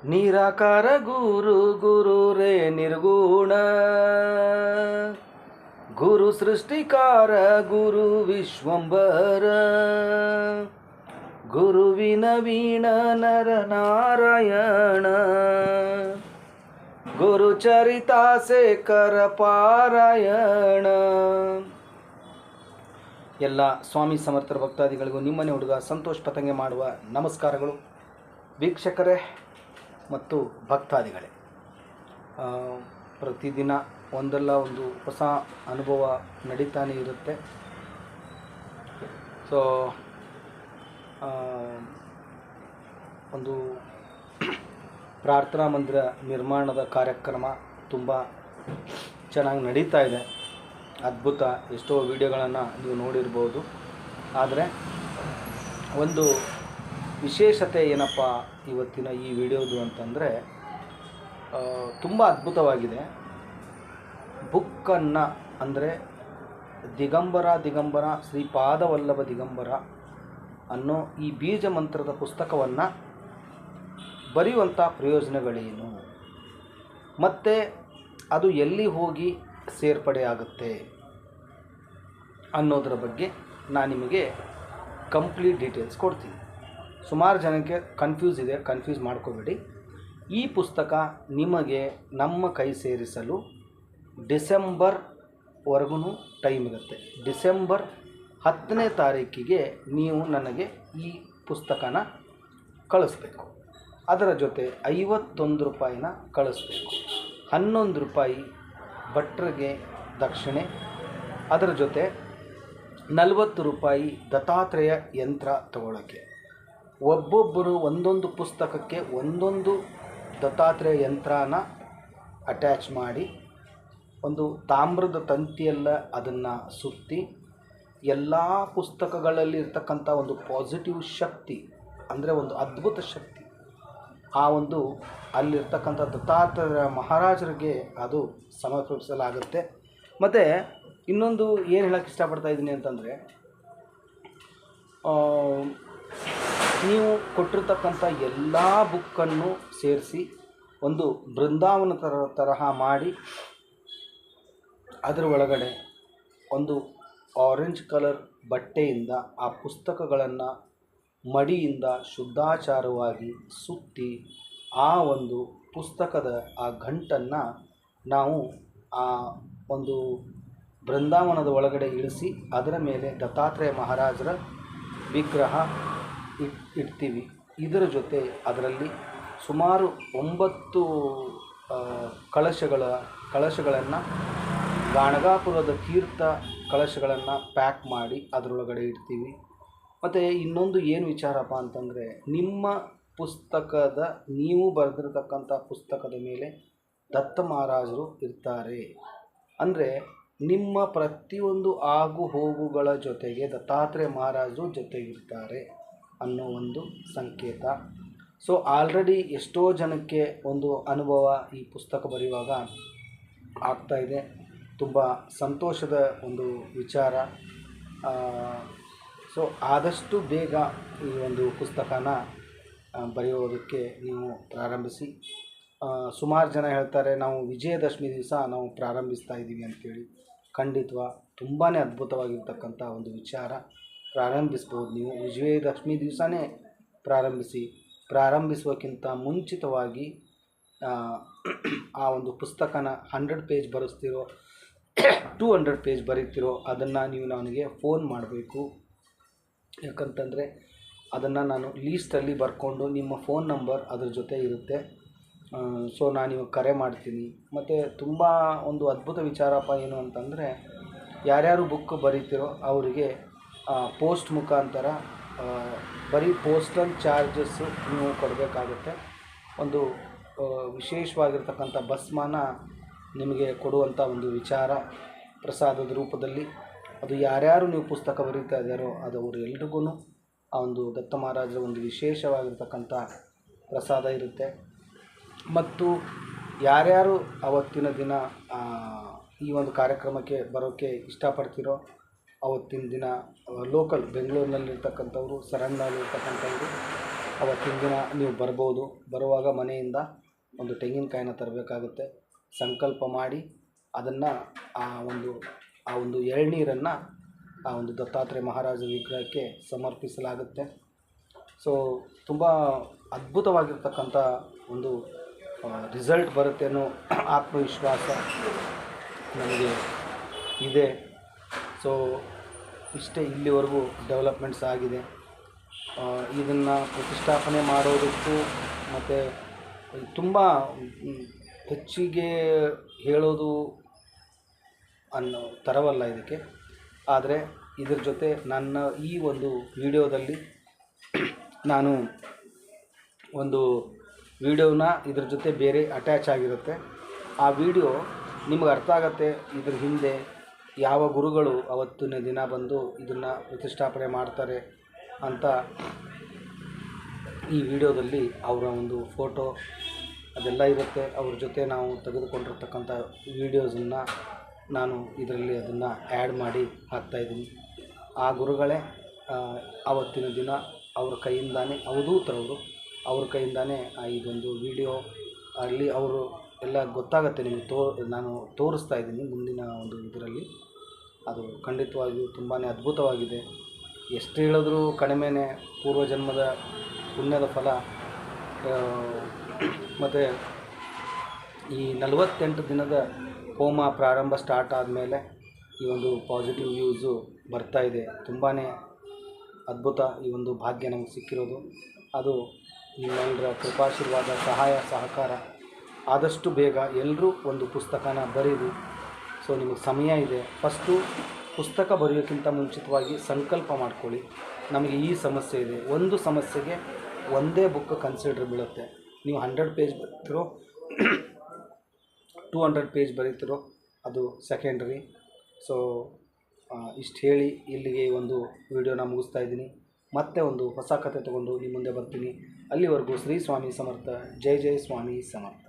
ನಿರಾಕಾರ ಗುರು ಗುರು ರೇ ನಿರ್ಗುಣ ಗುರು ಸೃಷ್ಟಿಕಾರ ಗುರು ವಿಶ್ವಂಬರ ಗುರುವಿನ ವೀಣ ನರ ನಾರಾಯಣ ಗುರು ಚರಿತಾಸೇಕರ ಪಾರಾಯಣ. ಎಲ್ಲ ಸ್ವಾಮಿ ಸಮರ್ಥರ ಭಕ್ತಾದಿಗಳಿಗೂ ನಿಮ್ಮನೆ ಹುಡುಗ ಸಂತೋಷ್ ಪತಂಗೆ ಮಾಡುವ ನಮಸ್ಕಾರಗಳು. ವೀಕ್ಷಕರೇ ಮತ್ತು ಭಕ್ತಾದಿಗಳೇ, ಪ್ರತಿದಿನ ಒಂದಲ್ಲ ಒಂದು ಹೊಸ ಅನುಭವ ನಡೀತಾನೆ ಇರುತ್ತೆ. ಸೊ ಒಂದು ಪ್ರಾರ್ಥನಾ ಮಂದಿರ ನಿರ್ಮಾಣದ ಕಾರ್ಯಕ್ರಮ ತುಂಬ ಚೆನ್ನಾಗಿ ನಡೀತಾ ಇದೆ. ಅದ್ಭುತ. ಎಷ್ಟೋ ವಿಡಿಯೋಗಳನ್ನು ನೀವು ನೋಡಿರ್ಬೋದು. ಆದರೆ ಒಂದು ವಿಶೇಷತೆ ಏನಪ್ಪ ಇವತ್ತಿನ ಈ ವಿಡಿಯೋದು ಅಂತಂದರೆ, ತುಂಬ ಅದ್ಭುತವಾಗಿದೆ. ಬುಕ್ಕನ್ನು ಅಂದರೆ ದಿಗಂಬರ ಶ್ರೀಪಾದವಲ್ಲಭ ದಿಗಂಬರ ಅನ್ನೋ ಈ ಬೀಜ ಮಂತ್ರದ ಪುಸ್ತಕವನ್ನು ಬರೆಯುವಂಥ ಪ್ರಯೋಜನಗಳೇನು ಮತ್ತು ಅದು ಎಲ್ಲಿ ಹೋಗಿ ಸೇರ್ಪಡೆ ಆಗುತ್ತೆ ಅನ್ನೋದರ ಬಗ್ಗೆ ನಾನು ನಿಮಗೆ ಕಂಪ್ಲೀಟ್ ಡೀಟೇಲ್ಸ್ ಕೊಡ್ತೀನಿ. ಸುಮಾರು ಜನಕ್ಕೆ ಕನ್ಫ್ಯೂಸ್ ಮಾಡ್ಕೋಬೇಡಿ. ಈ ಪುಸ್ತಕ ನಿಮಗೆ ನಮ್ಮ ಕೈ ಸೇರಿಸಲು ಡಿಸೆಂಬರ್ವರೆಗೂ ಟೈಮ್ ಇರುತ್ತೆ. ಡಿಸೆಂಬರ್ 10ನೇ ತಾರೀಕಿಗೆ ನೀವು ನನಗೆ ಈ ಪುಸ್ತಕನ ಕಳಿಸ್ಬೇಕು. ಅದರ ಜೊತೆ 51 ರೂಪಾಯಿನ ಕಳಿಸ್ಬೇಕು. 11 ರೂಪಾಯಿ ಭಟ್ರಿಗೆ ದಕ್ಷಿಣೆ. ಅದರ ಜೊತೆ 40 ರೂಪಾಯಿ ದತ್ತಾತ್ರೇಯ ಯಂತ್ರ ತಗೊಳ್ಳೋಕ್ಕೆ. ಒಬ್ಬೊಬ್ಬರು ಒಂದೊಂದು ಪುಸ್ತಕಕ್ಕೆ ಒಂದೊಂದು ದತ್ತಾತ್ರೇಯ ಯಂತ್ರನ ಅಟ್ಯಾಚ್ ಮಾಡಿ ಒಂದು ತಾಮ್ರದ ತಂತಿಯೆಲ್ಲ ಅದನ್ನು ಸುತ್ತಿ ಎಲ್ಲ ಪುಸ್ತಕಗಳಲ್ಲಿ ಇರ್ತಕ್ಕಂಥ ಒಂದು ಪಾಸಿಟಿವ್ ಶಕ್ತಿ, ಅಂದರೆ ಒಂದು ಅದ್ಭುತ ಶಕ್ತಿ, ಆ ಒಂದು ಅಲ್ಲಿರ್ತಕ್ಕಂಥ ದತ್ತಾತ್ರೇಯ ಮಹಾರಾಜರಿಗೆ ಅದು ಸಮರ್ಪಿಸಲಾಗುತ್ತೆ. ಮತ್ತು ಇನ್ನೊಂದು ಏನು ಹೇಳೋಕ್ಕೆ ಇಷ್ಟಪಡ್ತಾ ಇದ್ದೀನಿ ಅಂತಂದರೆ, ನೀವು ಕೊಟ್ಟಿರ್ತಕ್ಕಂಥ ಎಲ್ಲ ಬುಕ್ಕನ್ನು ಸೇರಿಸಿ ಒಂದು ಬೃಂದಾವನ ತರಹ ಮಾಡಿ ಅದರ ಒಳಗಡೆ ಒಂದು ಆರೆಂಜ್ ಕಲರ್ ಬಟ್ಟೆಯಿಂದ ಆ ಪುಸ್ತಕಗಳನ್ನು ಮಡಿಯಿಂದ ಶುದ್ಧಾಚಾರವಾಗಿ ಸುತ್ತಿ ಆ ಒಂದು ಪುಸ್ತಕದ ಆ ಗಂಟನ್ನು ನಾವು ಆ ಒಂದು ಬೃಂದಾವನದ ಒಳಗಡೆ ಇಳಿಸಿ ಅದರ ಮೇಲೆ ದತ್ತಾತ್ರೇಯ ಮಹಾರಾಜರ ವಿಗ್ರಹ ಇಡ್ತೀವಿ. ಇದರ ಜೊತೆ ಅದರಲ್ಲಿ ಸುಮಾರು 9 ಕಳಶಗಳನ್ನು ಗಾಣಗಾಪುರದ ತೀರ್ಥ ಕಳಶಗಳನ್ನು ಪ್ಯಾಕ್ ಮಾಡಿ ಅದರೊಳಗಡೆ ಇಡ್ತೀವಿ. ಮತ್ತು ಇನ್ನೊಂದು ಏನು ವಿಚಾರಪ್ಪ ಅಂತಂದರೆ, ನೀವು ಬರೆದಿರತಕ್ಕಂಥ ಪುಸ್ತಕದ ಮೇಲೆ ದತ್ತ ಮಹಾರಾಜರು ಇರ್ತಾರೆ. ಅಂದರೆ ನಿಮ್ಮ ಪ್ರತಿಯೊಂದು ಆಗು ಹೋಗುಗಳ ಜೊತೆಗೆ ದತ್ತಾತ್ರೇಯ ಮಹಾರಾಜರು ಜೊತೆಗಿರ್ತಾರೆ ಅನ್ನೋ ಒಂದು ಸಂಕೇತ. ಸೊ ಆಲ್ರೆಡಿ ಎಷ್ಟೋ ಜನಕ್ಕೆ ಒಂದು ಅನುಭವ ಈ ಪುಸ್ತಕ ಬರೆಯುವಾಗ ಆಗ್ತಾಯಿದೆ. ತುಂಬ ಸಂತೋಷದ ಒಂದು ವಿಚಾರ. ಸೊ ಆದಷ್ಟು ಬೇಗ ಈ ಒಂದು ಪುಸ್ತಕನ ಬರೆಯೋದಕ್ಕೆ ನೀವು ಪ್ರಾರಂಭಿಸಿ. ಸುಮಾರು ಜನ ಹೇಳ್ತಾರೆ, ನಾವು ವಿಜಯದಶಮಿ ದಿವಸ ನಾವು ಪ್ರಾರಂಭಿಸ್ತಾ ಇದ್ದೀವಿ ಅಂಥೇಳಿ. ಖಂಡಿತ ತುಂಬಾ ಅದ್ಭುತವಾಗಿರ್ತಕ್ಕಂಥ ಒಂದು ವಿಚಾರ. ಪ್ರಾರಂಭಿಸ್ಬೋದು. ನೀವು ವಿಜಯದಶಮಿ ದಿವಸನೇ ಪ್ರಾರಂಭಿಸುವಕ್ಕಿಂತ ಮುಂಚಿತವಾಗಿ ಆ ಒಂದು ಪುಸ್ತಕನ 100 ಪೇಜ್ ಬರೆಸ್ತಿರೋ 200 ಪೇಜ್ ಬರೀತಿರೋ ಅದನ್ನು ನೀವು ನನಗೆ ಫೋನ್ ಮಾಡಬೇಕು. ಯಾಕಂತಂದರೆ ಅದನ್ನು ನಾನು ಲೀಸ್ಟಲ್ಲಿ ಬರ್ಕೊಂಡು ನಿಮ್ಮ ಫೋನ್ ನಂಬರ್ ಅದ್ರ ಜೊತೆ ಇರುತ್ತೆ. ಸೊ ನಾನು ಇವಾಗ ಕರೆ ಮಾಡ್ತೀನಿ. ಮತ್ತು ತುಂಬ ಒಂದು ಅದ್ಭುತ ವಿಚಾರಪ್ಪ ಏನು ಅಂತಂದರೆ, ಯಾರ್ಯಾರು ಬುಕ್ ಬರೀತಿರೋ ಅವರಿಗೆ ಪೋಸ್ಟ್ ಮುಖಾಂತರ ಬರೀ ಪೋಸ್ಟಲ್ ಚಾರ್ಜಸ್ಸು ನೀವು ಕೊಡಬೇಕಾಗುತ್ತೆ. ಒಂದು ವಿಶೇಷವಾಗಿರ್ತಕ್ಕಂಥ ಭಸ್ಮನ ನಿಮಗೆ ಕೊಡುವಂಥ ಒಂದು ವಿಚಾರ ಪ್ರಸಾದದ ರೂಪದಲ್ಲಿ. ಅದು ಯಾರ್ಯಾರು ನೀವು ಪುಸ್ತಕ ಬರೀತಾ ಇದ್ದಾರೋ ಅದು ಎಲ್ರಿಗೂ ಆ ಒಂದು ದತ್ತ ಮಹಾರಾಜರ ಒಂದು ವಿಶೇಷವಾಗಿರ್ತಕ್ಕಂಥ ಪ್ರಸಾದ ಇರುತ್ತೆ. ಮತ್ತು ಯಾರ್ಯಾರು ಅವತ್ತಿನ ದಿನ ಈ ಒಂದು ಕಾರ್ಯಕ್ರಮಕ್ಕೆ ಬರೋಕ್ಕೆ ಇಷ್ಟಪಡ್ತಿರೋ ಅವತ್ತಿನ ದಿನ ಲೋಕಲ್ ಬೆಂಗಳೂರಿನಲ್ಲಿರ್ತಕ್ಕಂಥವ್ರು, ಸರಣ್ಣಲ್ಲಿರ್ತಕ್ಕಂಥವ್ರು ಅವತ್ತಿನ ದಿನ ನೀವು ಬರ್ಬೋದು. ಬರುವಾಗ ಮನೆಯಿಂದ ಒಂದು ತೆಂಗಿನಕಾಯಿನ ತರಬೇಕಾಗುತ್ತೆ. ಸಂಕಲ್ಪ ಮಾಡಿ ಅದನ್ನು ಆ ಒಂದು ಎಳನೀರನ್ನು ಆ ಒಂದು ದತ್ತಾತ್ರೇಯ ಮಹಾರಾಜ ವಿಗ್ರಹಕ್ಕೆ ಸಮರ್ಪಿಸಲಾಗುತ್ತೆ. ಸೊ ತುಂಬ ಅದ್ಭುತವಾಗಿರ್ತಕ್ಕಂಥ ಒಂದು ರಿಸಲ್ಟ್ ಬರುತ್ತೆ ಅನ್ನೋ ಆತ್ಮವಿಶ್ವಾಸ ನನಗೆ ಇದೆ. ಸೊ ಇಷ್ಟೇ ಇಲ್ಲಿವರೆಗೂ ಡೆವಲಪ್ಮೆಂಟ್ಸ್ ಆಗಿದೆ. ಇದನ್ನು ಪ್ರತಿಷ್ಠಾಪನೆ ಮಾಡೋದಕ್ಕೂ ಮತ್ತು ತುಂಬ ಹೆಚ್ಚಿಗೆ ಹೇಳೋದು ಅನ್ನೋ ಥರವಲ್ಲ ಇದಕ್ಕೆ. ಆದರೆ ಇದ್ರ ಜೊತೆ ನನ್ನ ಈ ಒಂದು ವಿಡಿಯೋದಲ್ಲಿ ನಾನು ಒಂದು ವಿಡಿಯೋನ ಇದ್ರ ಜೊತೆ ಬೇರೆ ಅಟ್ಯಾಚ್ ಆಗಿರುತ್ತೆ. ಆ ವಿಡಿಯೋ ನಿಮಗೆ ಅರ್ಥ ಆಗುತ್ತೆ. ಇದ್ರ ಹಿಂದೆ ಯಾವ ಗುರುಗಳು ಅವತ್ತಿನ ದಿನ ಬಂದು ಇದನ್ನು ಪ್ರತಿಷ್ಠಾಪನೆ ಮಾಡ್ತಾರೆ ಅಂತ ಈ ವಿಡಿಯೋದಲ್ಲಿ ಅವರ ಒಂದು ಫೋಟೋ ಅದೆಲ್ಲ ಇರುತ್ತೆ. ಅವ್ರ ಜೊತೆ ನಾವು ತೆಗೆದುಕೊಂಡಿರ್ತಕ್ಕಂಥ ವೀಡಿಯೋಸನ್ನು ನಾನು ಇದರಲ್ಲಿ ಅದನ್ನು ಆ್ಯಡ್ ಮಾಡಿ ಹಾಕ್ತಾಯಿದ್ದೀನಿ. ಆ ಗುರುಗಳೇ ಆವತ್ತಿನ ದಿನ ಅವ್ರ ಕೈಯಿಂದಾನೇ ಅವಧೂತರವರು ಅವ್ರ ಕೈಯಿಂದಾನೇ ಇದೊಂದು ವಿಡಿಯೋ ಅಲ್ಲಿ ಅವರು ಎಲ್ಲ ಗೊತ್ತಾಗುತ್ತೆ ನಿಮಗೆ. ನಾನು ತೋರಿಸ್ತಾ ಇದ್ದೀನಿ ಮುಂದಿನ ಒಂದು ಇದರಲ್ಲಿ. ಅದು ಖಂಡಿತವಾಗಿಯೂ ತುಂಬಾ ಅದ್ಭುತವಾಗಿದೆ. ಎಷ್ಟು ಹೇಳಿದ್ರೂ ಕಡಿಮೆನೇ. ಪೂರ್ವಜನ್ಮದ ಪುಣ್ಯದ ಫಲ. ಮತ್ತು ಈ 48 ದಿನದ ಹೋಮ ಪ್ರಾರಂಭ ಸ್ಟಾರ್ಟ್ ಆದಮೇಲೆ ಈ ಒಂದು ಪಾಸಿಟಿವ್ ವ್ಯೂಸು ಬರ್ತಾಯಿದೆ. ತುಂಬಾ ಅದ್ಭುತ ಈ ಒಂದು ಭಾಗ್ಯ ನಮಗೆ ಸಿಕ್ಕಿರೋದು. ಅದು ನಿಮ್ಮೆಲ್ಲರ ಕೃಪಾಶೀರ್ವಾದ, ಸಹಾಯ ಸಹಕಾರ. ಆದಷ್ಟು ಬೇಗ ಎಲ್ಲರೂ ಒಂದು ಪುಸ್ತಕನ ಬರೀರಿ. ಸೊ ನಿಮಗೆ ಸಮಯ ಇದೆ. ಫಸ್ಟು ಪುಸ್ತಕ ಬರೆಯೋಕ್ಕಿಂತ ಮುಂಚಿತವಾಗಿ ಸಂಕಲ್ಪ ಮಾಡ್ಕೊಳ್ಳಿ. ನಮಗೆ ಈ ಸಮಸ್ಯೆ ಇದೆ. ಒಂದು ಸಮಸ್ಯೆಗೆ ಒಂದೇ ಬುಕ್ ಕನ್ಸಿಡರ್ ಬೀಳುತ್ತೆ. ನೀವು 100 ಪೇಜ್ ಬರೀತಿರೋ 200 ಪೇಜ್ ಬರೀತಿರೋ ಅದು ಸೆಕೆಂಡ್ರಿ. ಸೊ ಇಷ್ಟು ಹೇಳಿ ಇಲ್ಲಿಗೆ ಒಂದು ವಿಡಿಯೋನ ಮುಗಿಸ್ತಾ ಇದ್ದೀನಿ. ಮತ್ತೆ ಒಂದು ಹೊಸ ಕಥೆ ತೊಗೊಂಡು ನಿಮ್ಮ ಮುಂದೆ ಬರ್ತೀನಿ. ಅಲ್ಲಿವರೆಗೂ ಶ್ರೀ ಸ್ವಾಮಿ ಸಮರ್ಥ. ಜೈ ಜೈ ಸ್ವಾಮಿ ಸಮರ್ಥ.